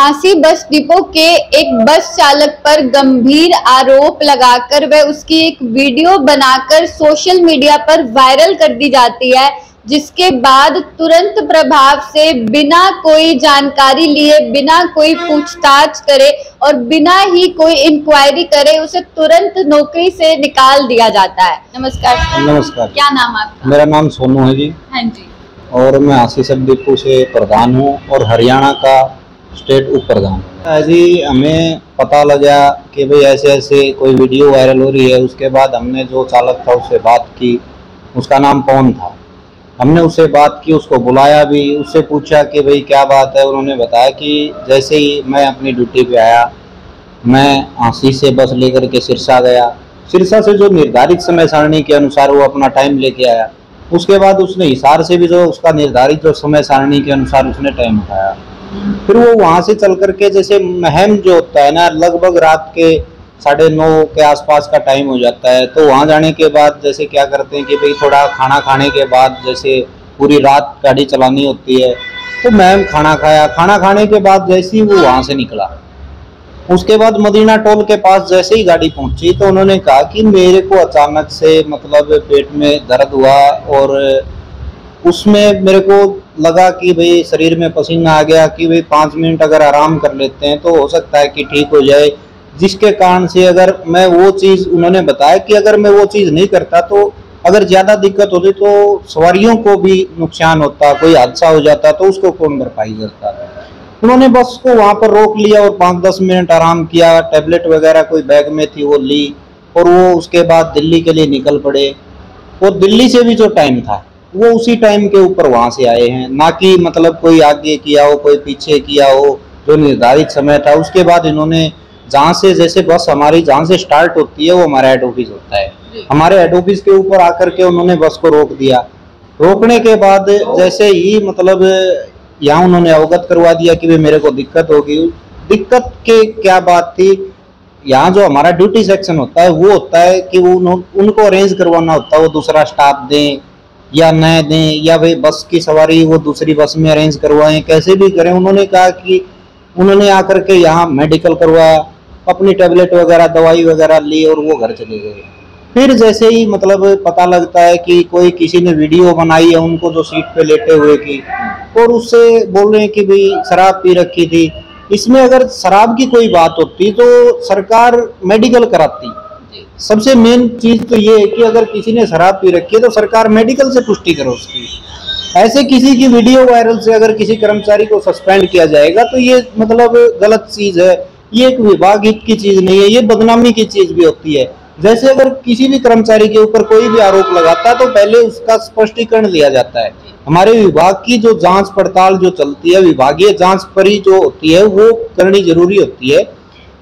Jhansi bus depot के एक बस चालक पर गंभीर आरोप लगाकर व उसकी एक वीडियो बनाकर सोशल मीडिया पर वायरल कर दी जाती है, जिसके बाद तुरंत प्रभाव से बिना कोई जानकारी लिए, बिना कोई पूछताछ करे और बिना ही कोई इंक्वायरी करे उसे तुरंत नौकरी से निकाल दिया जाता है। नमस्कार। नमस्कार। क्या नाम आपका? मेरा नाम सोनू है जी। हाँ जी। और मैं झांसी सब डिपो से प्रधान हूँ और हरियाणा का स्टेट उप प्रधान हूँ। जी हमें पता लगा कि भाई ऐसे ऐसे कोई वीडियो वायरल हो रही है। उसके बाद हमने जो चालक था उससे बात की, उसका नाम पवन था। हमने उससे बात की, उसको बुलाया भी, उससे पूछा कि भाई क्या बात है। उन्होंने बताया कि जैसे ही मैं अपनी ड्यूटी पे आया, मैं झांसी से बस लेकर के सिरसा गया। सिरसा से जो निर्धारित समय सारणी के अनुसार वो अपना टाइम लेके आया, उसके बाद उसने हिसार से भी जो उसका निर्धारित जो समय सारणी के अनुसार उसने टाइम उठाया। फिर वो वहाँ से चल करके जैसे महम जो होता है ना, लगभग रात के 9:30 के आसपास का टाइम हो जाता है। तो वहाँ जाने के बाद जैसे क्या करते हैं कि भाई थोड़ा खाना खाने के बाद जैसे पूरी रात गाड़ी चलानी होती है, तो महम खाना खाया। खाना खाने के बाद जैसे ही वो वहाँ से निकला, उसके बाद मदीना टोल के पास जैसे ही गाड़ी पहुंची तो उन्होंने कहा कि मेरे को अचानक से मतलब पेट में दर्द हुआ और उसमें मेरे को लगा कि भाई शरीर में पसीना आ गया कि भाई 5 मिनट अगर आराम कर लेते हैं तो हो सकता है कि ठीक हो जाए। जिसके कारण से अगर मैं वो चीज़, उन्होंने बताया कि अगर मैं वो चीज़ नहीं करता तो अगर ज़्यादा दिक्कत होती तो सवारियों को भी नुकसान होता, कोई हादसा हो जाता तो उसको कौन भरपाई करता। उन्होंने बस को वहाँ पर रोक लिया और 5-10 मिनट आराम किया। टैबलेट वगैरह कोई बैग में थी वो ली और वो उसके बाद दिल्ली के लिए निकल पड़े। और दिल्ली से भी जो टाइम था वो उसी टाइम के ऊपर वहाँ से आए हैं, ना कि मतलब कोई आगे किया हो कोई पीछे किया हो। जो निर्धारित समय था उसके बाद इन्होंने जहाँ से, जैसे बस हमारी जहाँ से स्टार्ट होती है वो हमारा हेड ऑफिस होता है, हमारे हेड ऑफिस के ऊपर आकर के उन्होंने बस को रोक दिया। रोकने के बाद जैसे ही मतलब यहाँ उन्होंने अवगत करवा दिया कि भाई मेरे को दिक्कत होगी। दिक्कत के क्या बात थी, यहाँ जो हमारा ड्यूटी सेक्शन होता है वो होता है कि वो उनको अरेंज करवाना होता है, वो दूसरा स्टाफ दें या न दें, या भाई बस की सवारी वो दूसरी बस में अरेंज करवाएं, कैसे भी करें। उन्होंने कहा कि उन्होंने आकर के यहाँ मेडिकल करवाया, अपनी टैबलेट वगैरह दवाई वगैरह ली और वो घर चले गए। फिर जैसे ही मतलब पता लगता है कि कोई किसी ने वीडियो बनाई है उनको जो सीट पे लेटे हुए की, और उससे बोल रहे हैं कि भाई शराब पी रखी थी। इसमें अगर शराब की कोई बात होती तो सरकार मेडिकल कराती। सबसे मेन चीज तो ये है कि अगर किसी ने शराब पी रखी है तो सरकार मेडिकल से पुष्टि करो उसकी। ऐसे किसी की वीडियो वायरल से अगर किसी कर्मचारी को सस्पेंड किया जाएगा तो ये मतलब गलत चीज है। ये एक विभाग हित की चीज नहीं है, ये बदनामी की चीज भी होती है। जैसे अगर किसी भी कर्मचारी के ऊपर कोई भी आरोप लगाता है तो पहले उसका स्पष्टीकरण लिया जाता है। हमारे विभाग की जो जांच पड़ताल जो चलती है, विभागीय जांच परी जो होती है वो करनी जरूरी होती है।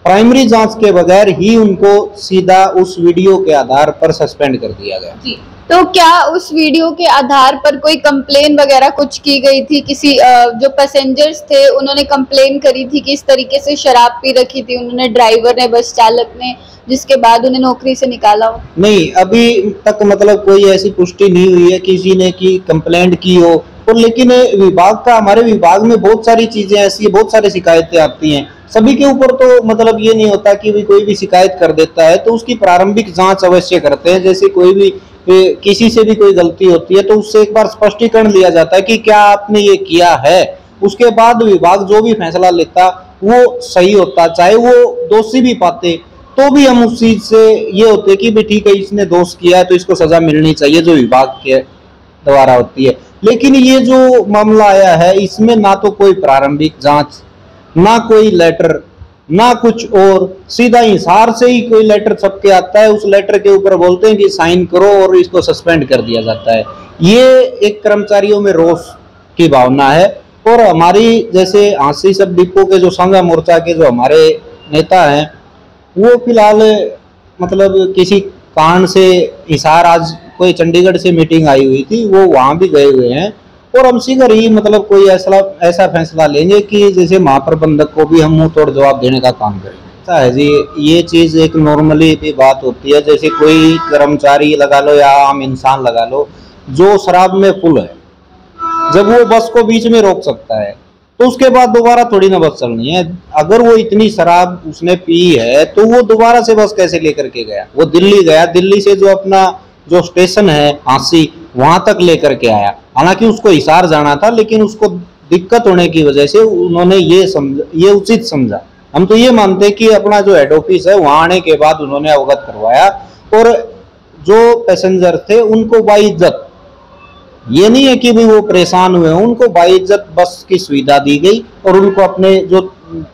प्राइमरी जांच के बगैर ही उनको सीधा उस वीडियो के आधार पर सस्पेंड कर दिया गया। जी। तो क्या उस वीडियो के आधार पर कोई कंप्लेन वगैरह कुछ की गई थी? किसी जो पैसेंजर्स थे उन्होंने कंप्लेन करी थी कि इस तरीके से शराब पी रखी थी उन्होंने, ड्राइवर ने, बस चालक ने, जिसके बाद उन्हें नौकरी से निकाला हो? नहीं, अभी तक मतलब कोई ऐसी पुष्टि नहीं हुई है किसी ने की कंप्लेंट की हो। और लेकिन विभाग का, हमारे विभाग में बहुत सारी चीजें ऐसी, बहुत सारी शिकायतें आती हैं। सभी के ऊपर तो मतलब ये नहीं होता कि भी कोई भी शिकायत कर देता है तो उसकी प्रारंभिक जांच अवश्य करते हैं। जैसे कोई भी किसी से भी कोई गलती होती है तो उससे एक बार स्पष्टीकरण लिया जाता है कि क्या आपने ये किया है। उसके बाद विभाग जो भी फैसला लेता वो सही होता, चाहे वो दोषी भी पाते तो भी हम उस चीज से ये होते कि भी ठीक है इसने दोष किया है तो इसको सजा मिलनी चाहिए जो विभाग के द्वारा होती है। लेकिन ये जो मामला आया है इसमें ना तो कोई प्रारंभिक जांच, ना कोई लेटर, ना कुछ और, सीधा हिसार से ही कोई लेटर छप के आता है। उस लेटर के ऊपर बोलते हैं कि साइन करो और इसको सस्पेंड कर दिया जाता है। ये एक कर्मचारियों में रोष की भावना है। और हमारी जैसे झांसी सब डिपो के जो साझा मोर्चा के जो हमारे नेता हैं वो फिलहाल मतलब किसी कारण से हिसार, आज कोई चंडीगढ़ से मीटिंग आई हुई थी, वो वहाँ भी गए हुए हैं। और हम शीघ्र ही मतलब कोई ऐसा फैसला लेंगे कि जैसे महाप्रबंधक को भी हम मुंह तोड़ जवाब देने का काम करें। ऐसा है जी, ये चीज़ एक नॉर्मली भी बात होती है। जैसे कोई कर्मचारी लगा लो या आम इंसान लगा लो जो शराब में फुल है, जब वो बस को बीच में रोक सकता है तो उसके बाद दोबारा थोड़ी ना बस चलनी है। अगर वो इतनी शराब उसने पी है तो वो दोबारा से बस कैसे लेकर के गया? वो दिल्ली गया, दिल्ली से जो अपना जो स्टेशन है हांसी वहां तक लेकर के आया। हालांकि उसको हिसार जाना था, लेकिन उसको दिक्कत होने की वजह से उन्होंने ये उचित समझा। हम तो ये मानते हैं कि अपना जो हेड ऑफिस है वहां आने के बाद उन्होंने अवगत करवाया और जो पैसेंजर थे उनको बाइज्जत, ये नहीं है कि भी वो परेशान हुए, उनको बाइज्जत बस की सुविधा दी गई और उनको अपने जो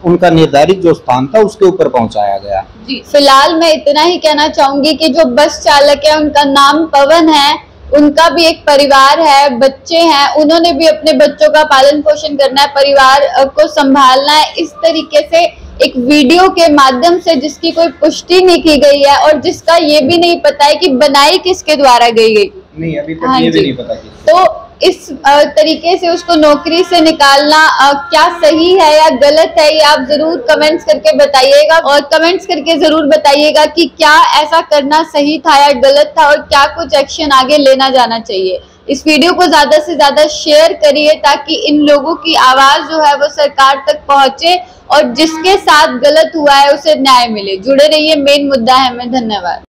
उनका निर्धारित जो स्थान था उसके ऊपर पहुंचाया गया। जी, फिलहाल मैं इतना ही कहना चाहूंगी कि जो बस चालक है उनका नाम पवन है, उनका भी एक परिवार है, बच्चे हैं, उन्होंने भी अपने बच्चों का पालन पोषण करना है, परिवार को संभालना है। इस तरीके से एक वीडियो के माध्यम से जिसकी कोई पुष्टि नहीं की गई है और जिसका ये भी नहीं पता है कि बनाई किसके द्वारा गई नहीं, अभी तक ये भी नहीं पता कि तो इस तरीके से उसको नौकरी से निकालना क्या सही है या गलत है, ये आप जरूर कमेंट्स करके बताइएगा। और कमेंट्स करके जरूर बताइएगा कि क्या ऐसा करना सही था या गलत था और क्या कुछ एक्शन आगे लेना जाना चाहिए। इस वीडियो को ज्यादा से ज्यादा शेयर करिए ताकि इन लोगों की आवाज जो है वो सरकार तक पहुंचे और जिसके साथ गलत हुआ है उसे न्याय मिले। जुड़े रहिए, मेन मुद्दा है में। धन्यवाद।